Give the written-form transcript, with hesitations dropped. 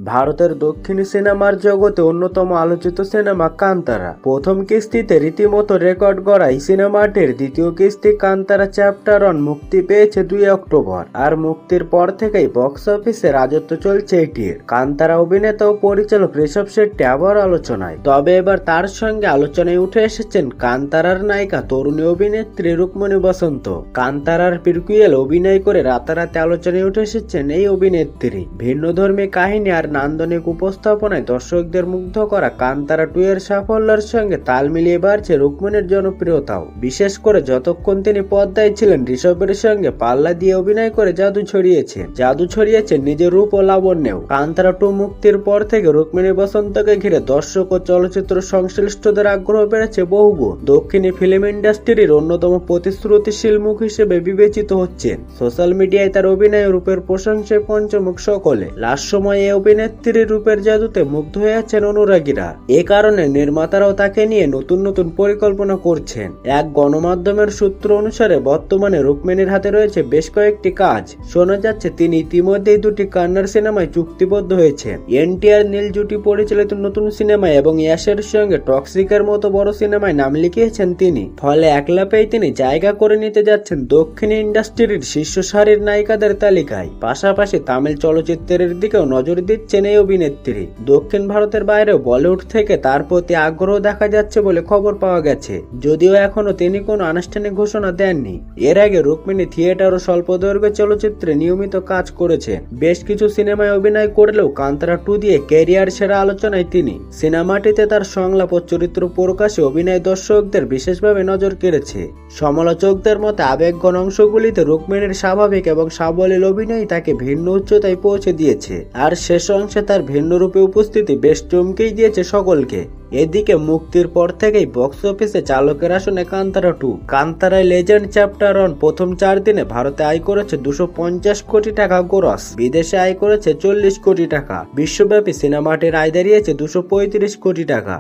ভারতের দক্ষিণী সিনেমার জগতে অন্যতম আলোচিত সিনেমা কান্তারা। প্রথম কিস্তিতে রীতিমতো রেকর্ড গড়া এই সিনেমাটির দ্বিতীয় কিস্তি কান্তারা চ্যাপ্টার 1 মুক্তি পেয়েছে 2 অক্টোবর। আর মুক্তির পর থেকেই বক্স অফিসে রাজত্ব চলছে এটির। কান্তারা অভিনেতা ও পরিচালক ঋষভ শেট্টি আবার আলোচনায়, তবে এবার তার সঙ্গে আলোচনায় উঠে এসেছেন কান্তারার নায়িকা তরুণী অভিনেত্রী রুক্মিণী বসন্ত। কান্তারার প্রিকুয়েল অভিনয় করে রাতারাতি আলোচনায় উঠে এসেছেন এই অভিনেত্রী। ভিন্নধর্মী কাহিনী আর নান্দনিক উপস্থাপনায় দর্শকদের মুগ্ধ করা কান্তারা 2 এর সাফল্যের সঙ্গে তাল মিলিয়ে বাড়ছে রুক্মিণীর জনপ্রিয়তাও। বিশেষ করে যতক্ষণ তিনি পর্দায় ছিলেন ঋষভের সঙ্গে পাল্লা দিয়ে অভিনয় করে জাদু ছড়িয়েছেন নিজের রূপ ও লাবণ্যেও। কান্তারা 2 মুক্তির পর থেকে রুক্মিণী বসন্তকে ঘিরে দর্শক ও চলচ্চিত্র সংশ্লিষ্টদের আগ্রহ বেড়েছে বহুগুণ। দক্ষিণী ফিল্ম ইন্ডাস্ট্রির অন্যতম প্রতিশ্রুতিশীল মুখ হিসেবে বিবেচিত হচ্ছেন। সোশ্যাল মিডিয়ায় তার অভিনয় রূপের প্রশংসায় পঞ্চমুখ সকলে। লাস্ট সময়ে অভিনেত্রীর রূপের জাদুতে মুগ্ধ হয়ে আছেন অনুরাগীরা। এ কারণে নির্মাতারাও তাকে নিয়ে নতুন নতুন পরিকল্পনা করছেন। এক গণমাধ্যমের সূত্র অনুসারে বর্তমানে রুক্মিণীর হাতে রয়েছে বেশ কয়েকটি কাজ। শোনা যাচ্ছে তিনি ইতিমধ্যেই 2টি কান্নাড় সিনেমায় চুক্তিবদ্ধ হয়েছেন। এনটিআর নীল জুটি পরিচালিত নতুন সিনেমায় এবং ইয়াশের সঙ্গে টক্সিকের মতো বড় সিনেমায় নাম লিখিয়েছেন তিনি। ফলে একলাপেই তিনি জায়গা করে নিতে যাচ্ছেন দক্ষিণ ইন্ডাস্ট্রির শীর্ষ সারির নায়িকাদের তালিকায়। পাশাপাশি তামিল চলচ্চিত্রের দিকেও নজর দিচ্ছেন এই অভিনেত্রী। দক্ষিণ ভারতের বাইরেও বলিউড থেকে তার প্রতি আগ্রহ দেখা যাচ্ছে বলে খবর পাওয়া গেছে, যদিও এখনো তিনি কোনো আনুষ্ঠানিক ঘোষণা দেননি। এর আগে রুক্মিণী থিয়েটার ও স্বল্পদৈর্ঘ্য চলচ্চিত্রে নিয়মিত কাজ করেছে। বেশ কিছু সিনেমায় অভিনয় করলেও কান্তারা 2 দিয়ে ক্যারিয়ার সেরা আলোচনায় তিনি। সিনেমাটিতে তার সংলাপ ও চরিত্র প্রকাশে অভিনয় দর্শকদের বিশেষভাবে নজর কেড়েছে। সমালোচকদের মতে আবেগঘন অংশগুলিতে রুক্মিণীর স্বাভাবিক এবং সাবলীল অভিনয় তাকে ভিন্ন উচ্চতায় পৌঁছে দিয়েছে। আর শেষ অংশে তার ভিন্ন রূপে উপস্থিতি বেশ চমকেই দিয়েছে সকলকে। এদিকে মুক্তির পর থেকেই বক্স অফিসে চালকের আসনে কান্তারা 2। কান্তারায় লেজেন্ড চ্যাপ্টার 1 প্রথম 4 দিনে ভারতে আয় করেছে 250 কোটি টাকা গ্রস, বিদেশে আয় করেছে 40 কোটি টাকা। বিশ্বব্যাপী সিনেমাটির আয় দাঁড়িয়েছে 235 কোটি টাকা।